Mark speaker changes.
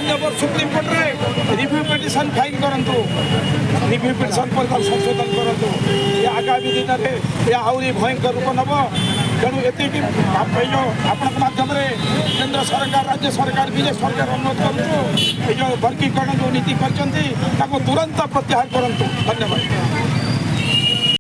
Speaker 1: माननीय सुप्रीमकोर्ट में review petition file करूँ रिव्यू पिटिशन पर संशोधन करूँ ये आगामी दिन में यह आहरी भयंकर रूप नब तेणु एतिक आपण माध्यम केंद्र सरकार राज्य सरकार विजय सरकार अनुरोध करूँ जो वर्गीकरण जो नीति कर तुरंत प्रत्याहार करूँ। धन्यवाद।